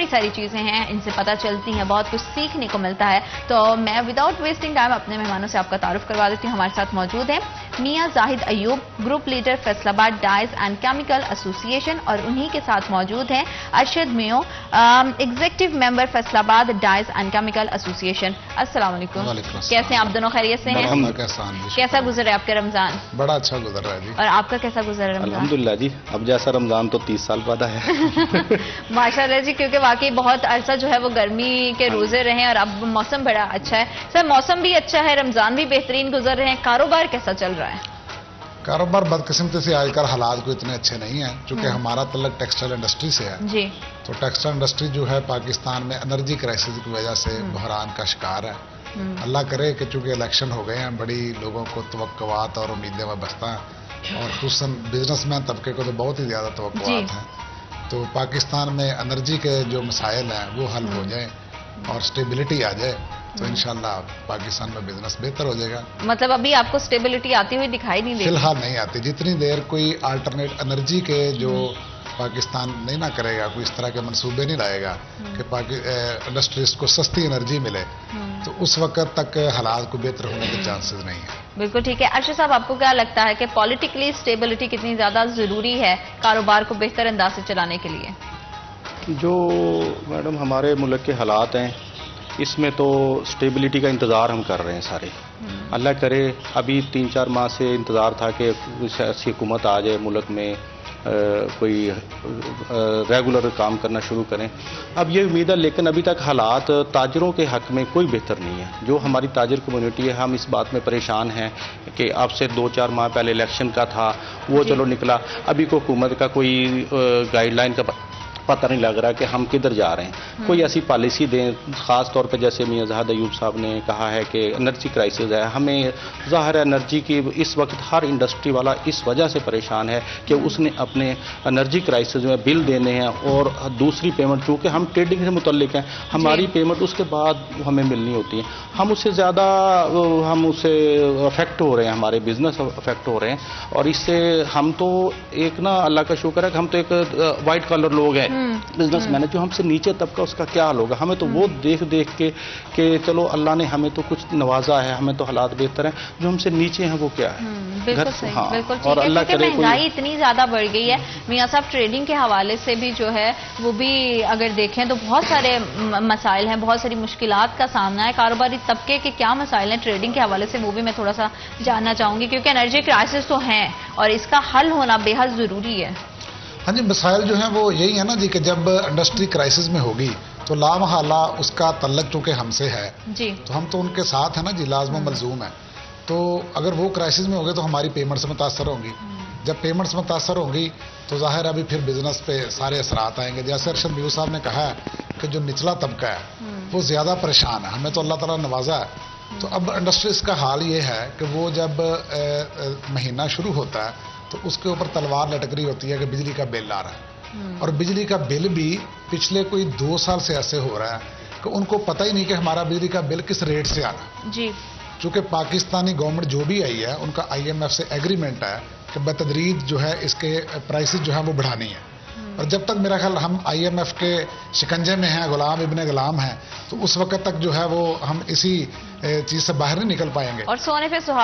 بڑی ساری چیزیں ہیں، ان سے پتہ چلتی ہیں، بہت کچھ سیکھنے کو ملتا ہے. تو میں وداؤٹ ویسٹنگ ٹائم اپنے مہمانوں سے آپ کا تعارف کروا دیتی ہوں. ہمارے ساتھ موجود ہیں میاں زاہد ایوب، گروپ لیڈر فیصل آباد ڈائز اینڈ کیمیکل ایسوسی ایشن، اور انہی کے ساتھ موجود ہیں ارشد میو، ایگزیکٹو ممبر فیصل آباد ڈائز اینڈ کیمیکل ایسوسی ایشن. السلام علیکم. کیسے ہیں آپ دونوں؟ خیریت سے ہیں؟ کیسا گزر رہا ہے آپ کا رمضان؟ بڑا اچھا گزر رہا ہے جی. اور آپ کا کیسا گزر رہا ہے رمضان؟ الحمدللہ جی، اب جیسا رمضان تو 30 سال بعد ہے. ماشاء اللہ جی، کیونکہ واقعی بہت عرصہ جو ہے وہ گرمی کے روزے رہے اور اب موسم بڑا اچھا ہے. سر موسم بھی اچھا ہے، رمضان بھی بہترین گزر رہے ہیں، کاروبار کیسا چل رہا ہے؟ کاروبار بدقسمتی سے آج کل حالات کو اتنے اچھے نہیں ہیں، چونکہ ہمارا تعلق ٹیکسٹائل انڈسٹری سے ہے جی. تو ٹیکسٹائل انڈسٹری جو ہے پاکستان میں انرجی کرائسس کی وجہ سے بحران کا شکار ہے. اللہ کرے کہ چونکہ الیکشن ہو گئے ہیں، بڑی لوگوں کو توقعات اور امیدیں وابستہ ہیں، اور خصوصاً بزنس مین طبقے کو تو بہت ہی زیادہ توقعات ہیں. تو پاکستان میں انرجی کے جو مسائل ہیں وہ حل ہو جائیں اور سٹیبلٹی آ جائے تو انشاءاللہ پاکستان میں بزنس بہتر ہو جائے گا. مطلب ابھی آپ کو سٹیبلٹی آتی ہوئی دکھائی نہیں دے فی الحال نہیں آتی. جتنی دیر کوئی آلٹرنیٹ انرجی کے جو پاکستان نہیں نہ کرے گا، کوئی اس طرح کے منصوبے نہیں لائے گا کہ انڈسٹریز کو سستی انرجی ملے، تو اس وقت تک حالات کو بہتر ہونے کے چانسز نہیں ہیں. بالکل ٹھیک ہے. ارشد صاحب، آپ کو کیا لگتا ہے کہ پولیٹیکلی سٹیبلٹی کتنی زیادہ ضروری ہے کاروبار کو بہتر انداز سے چلانے کے لیے؟ جو میڈم ہمارے ملک کے حالات ہیں، اس میں تو سٹیبلٹی کا انتظار ہم کر رہے ہیں سارے. اللہ کرے ابھی 3-4 ماہ سے انتظار تھا کہ ایسی حکومت آ جائے ملک میں، کوئی ریگولر کام کرنا شروع کریں. اب یہ امید ہے، لیکن ابھی تک حالات تاجروں کے حق میں کوئی بہتر نہیں ہے. جو ہماری تاجر کمیونٹی ہے، ہم اس بات میں پریشان ہیں کہ اب سے 2-4 ماہ پہلے الیکشن کا تھا، وہ چلو نکلا، ابھی کو حکومت کا کوئی گائیڈ لائن کا پتہ نہیں لگ رہا کہ ہم کدھر جا رہے ہیں. کوئی ایسی پالیسی دیں، خاص طور پہ جیسے میاں زاہد ایوب صاحب نے کہا ہے کہ انرجی کرائسس ہے. ہمیں ظاہر ہے انرجی کی اس وقت ہر انڈسٹری والا اس وجہ سے پریشان ہے کہ اس نے اپنے انرجی کرائسس میں بل دینے ہیں، اور دوسری پیمنٹ چونکہ ہم ٹریڈنگ سے متعلق ہیں، ہماری پیمنٹ اس کے بعد ہمیں ملنی ہوتی ہے. ہم اس سے زیادہ ہم اس سے افیکٹ ہو رہے ہیں، ہمارے بزنس افیکٹ ہو رہے ہیں. اور اس سے ہم تو ایک نا اللہ کا شکر ہے کہ ہم تو ایک وائٹ کالر لوگ ہیں، بزنس مین ہے. جو ہم سے نیچے طبقہ اس کا کیا حال ہوگا؟ ہمیں تو وہ دیکھ کے کہ چلو اللہ نے ہمیں تو کچھ نوازا ہے، ہمیں تو حالات بہتر ہیں. جو ہم سے نیچے ہیں وہ کیا ہے؟ بالکل صحیح، بالکل ٹھیک ہے. کیونکہ مہنگائی اتنی زیادہ بڑھ گئی ہے. میاں صاحب، ٹریڈنگ کے حوالے سے بھی جو ہے وہ بھی اگر دیکھیں تو بہت سارے مسائل ہیں، بہت ساری مشکلات کا سامنا ہے. کاروباری طبقے کے کیا مسائل ہیں ٹریڈنگ کے حوالے سے، وہ بھی میں تھوڑا سا جاننا چاہوں گی، کیونکہ انرجی کرائسس تو ہیں اور اس کا حل ہونا بے حد ضروری ہے. ہاں جی، مسائل جو ہیں وہ یہی ہے نا جی کہ جب انڈسٹری کرائسس میں ہوگی تو لامحالہ اس کا تعلق چونکہ ہم سے ہے جی، تو ہم تو ان کے ساتھ ہیں نا جی، لازم و ملزوم ہے. تو اگر وہ کرائسس میں ہوگے تو ہماری پیمنٹس متاثر ہوں گی. جب پیمنٹس متاثر ہوں گی تو ظاہر ابھی پھر بزنس پہ سارے اثرات آئیں گے. جیسے ارشد میو صاحب نے کہا ہے کہ جو نچلا طبقہ ہے وہ زیادہ پریشان ہے. ہمیں تو اللہ تعالیٰ نے نوازا ہے. تو اب انڈسٹریز کا حال یہ ہے کہ وہ جب مہینہ شروع ہوتا ہے تو اس کے اوپر تلوار لٹک رہی ہوتی ہے کہ بجلی کا بل آ رہا ہے، اور بجلی کا بل بھی پچھلے کوئی 2 سال سے ایسے ہو رہا ہے کہ ان کو پتہ ہی نہیں کہ ہمارا بجلی کا بل کس ریٹ سے آنا ہے. جی، چونکہ پاکستانی گورنمنٹ جو بھی آئی ہے ان کا IMF سے ایگریمنٹ ہے کہ بتدریج جو ہے اس کے پرائسز جو ہیں وہ بڑھانی ہے. اور جب تک میرا خیال ہم IMF کے شکنجے میں ہیں، غلام ابن غلام ہیں، تو اس وقت تک جو ہے وہ ہم اسی چیز سے باہر نہیں نکل پائیں گے. اور سونے پہ